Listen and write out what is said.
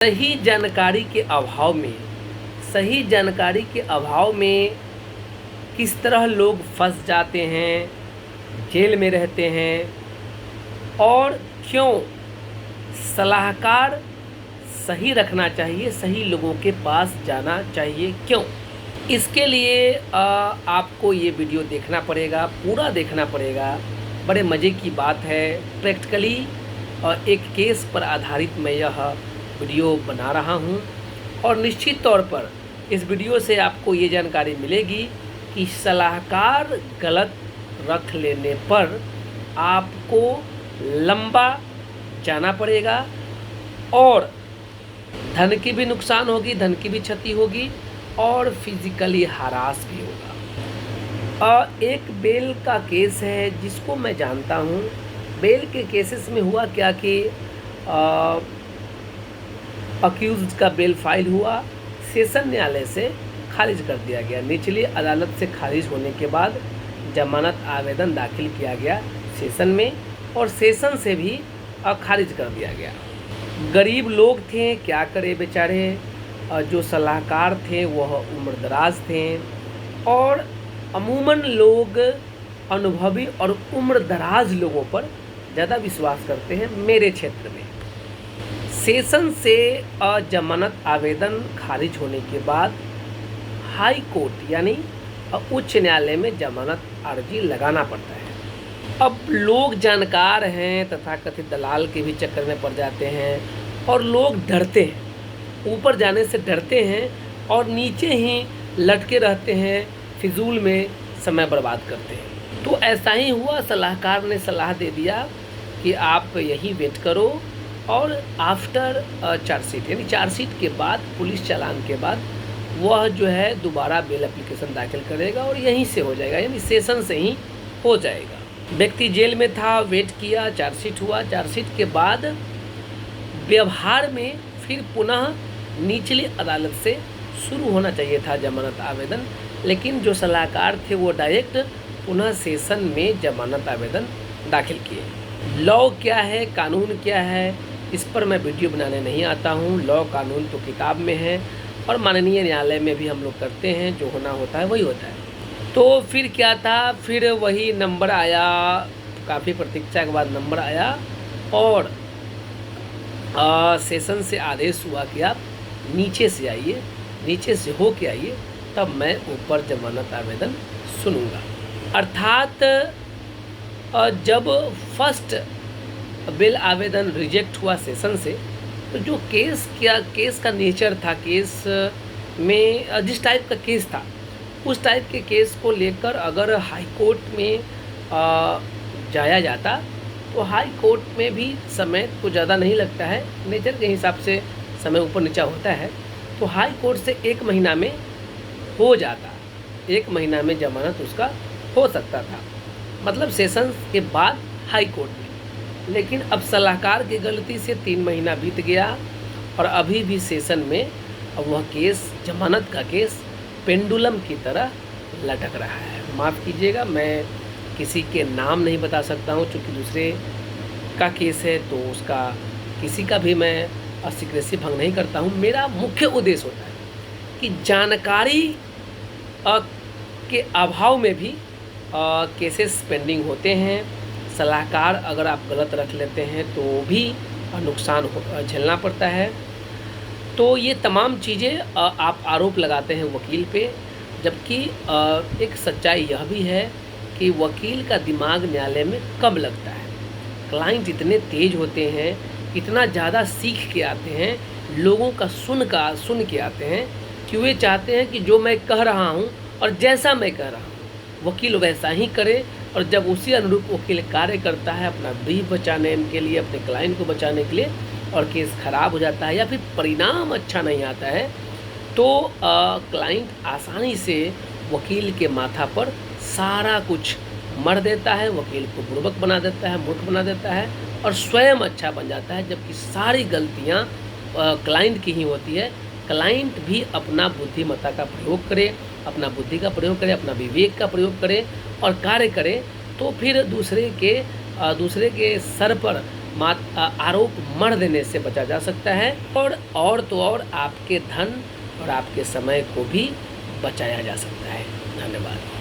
सही जानकारी के अभाव में सही जानकारी के अभाव में किस तरह लोग फंस जाते हैं, जेल में रहते हैं और क्यों सलाहकार सही रखना चाहिए, सही लोगों के पास जाना चाहिए क्यों। इसके लिए आपको ये वीडियो देखना पड़ेगा, पूरा देखना पड़ेगा। बड़े मज़े की बात है। प्रैक्टिकली एक केस पर आधारित मैं यह वीडियो बना रहा हूँ और निश्चित तौर पर इस वीडियो से आपको ये जानकारी मिलेगी कि सलाहकार गलत रख लेने पर आपको लंबा जाना पड़ेगा और धन की भी नुकसान होगी, धन की भी क्षति होगी और फिजिकली हरास भी होगा। एक बेल का केस है जिसको मैं जानता हूँ। बेल के केसेस में हुआ क्या कि अक्यूज़ का बेल फाइल हुआ, सेशन न्यायालय से खारिज कर दिया गया। निचली अदालत से खारिज होने के बाद जमानत आवेदन दाखिल किया गया सेशन में और सेशन से भी खारिज कर दिया गया। गरीब लोग थे, क्या करे बेचारे। जो सलाहकार थे वह उम्रदराज थे और अमूमन लोग अनुभवी और उम्रदराज लोगों पर ज़्यादा विश्वास करते हैं। मेरे क्षेत्र में सेशन से जमानत आवेदन खारिज होने के बाद हाई कोर्ट यानी उच्च न्यायालय में जमानत अर्जी लगाना पड़ता है। अब लोग जानकार हैं, तथाकथित दलाल के भी चक्कर में पड़ जाते हैं और लोग डरते हैं, ऊपर जाने से डरते हैं और नीचे ही लटके रहते हैं, फिजूल में समय बर्बाद करते हैं। तो ऐसा ही हुआ। सलाहकार ने सलाह दे दिया कि आप यही वेट करो और आफ्टर चार्जशीट यानी चार्जशीट के बाद, पुलिस चालान के बाद वह जो है दोबारा बेल एप्लीकेशन दाखिल करेगा और यहीं से हो जाएगा, यानी सेशन से ही हो जाएगा। व्यक्ति जेल में था, वेट किया, चार्जशीट हुआ। चार्जशीट के बाद व्यवहार में फिर पुनः निचली अदालत से शुरू होना चाहिए था जमानत आवेदन, लेकिन जो सलाहकार थे वो डायरेक्ट पुनः सेशन में जमानत आवेदन दाखिल किए। लॉ क्या है, कानून क्या है, इस पर मैं वीडियो बनाने नहीं आता हूँ। लॉ कानून तो किताब में है और माननीय न्यायालय में भी हम लोग करते हैं, जो होना होता है वही होता है। तो फिर क्या था, फिर वही नंबर आया, काफ़ी प्रतीक्षा के बाद नंबर आया और सेशन से आदेश हुआ कि आप नीचे से आइए, नीचे से हो के आइए, तब मैं ऊपर जमानत आवेदन सुनूंगा। अर्थात जब फर्स्ट बेल आवेदन रिजेक्ट हुआ सेशन से, तो जो केस का नेचर था, केस में जिस टाइप का केस था उस टाइप के केस को लेकर अगर हाई कोर्ट में जाया जाता तो हाई कोर्ट में भी समय तो ज़्यादा नहीं लगता है, नेचर के हिसाब से समय ऊपर नीचा होता है। तो हाई कोर्ट से 1 महीना में हो जाता, 1 महीना में जमानत उसका हो सकता था, मतलब सेशन के बाद हाई कोर्ट में। लेकिन अब सलाहकार की गलती से 3 महीना बीत गया और अभी भी सेशन में अब वह केस, जमानत का केस पेंडुलम की तरह लटक रहा है। माफ़ कीजिएगा, मैं किसी के नाम नहीं बता सकता हूँ, चूँकि दूसरे का केस है तो उसका किसी का भी मैं सीक्रेसी भंग नहीं करता हूँ। मेरा मुख्य उद्देश्य होता है कि जानकारी के अभाव में भी केसेस पेंडिंग होते हैं। सलाहकार अगर आप गलत रख लेते हैं तो भी नुकसान झेलना पड़ता है। तो ये तमाम चीज़ें आप आरोप लगाते हैं वकील पे, जबकि एक सच्चाई यह भी है कि वकील का दिमाग न्यायालय में कब लगता है। क्लाइंट इतने तेज होते हैं, इतना ज़्यादा सीख के आते हैं, लोगों का सुन के आते हैं कि वे चाहते हैं कि जो मैं कह रहा हूँ और जैसा मैं कह रहा हूँ वकील वैसा ही करे। और जब उसी अनुरूप वकील कार्य करता है अपना ब्रीफ बचाने के लिए, अपने क्लाइंट को बचाने के लिए, और केस ख़राब हो जाता है या फिर परिणाम अच्छा नहीं आता है, तो क्लाइंट आसानी से वकील के माथा पर सारा कुछ मढ़ देता है, वकील को बुड़बक बना देता है, मूर्ख बना देता है और स्वयं अच्छा बन जाता है, जबकि सारी गलतियाँ क्लाइंट की ही होती है। क्लाइंट भी अपना बुद्धिमत्ता का प्रयोग करे, अपना बुद्धि का प्रयोग करे, अपना विवेक का प्रयोग करे और कार्य करे, तो फिर दूसरे के सर पर आरोप मढ़ देने से बचा जा सकता है और तो और आपके धन और आपके समय को भी बचाया जा सकता है। धन्यवाद।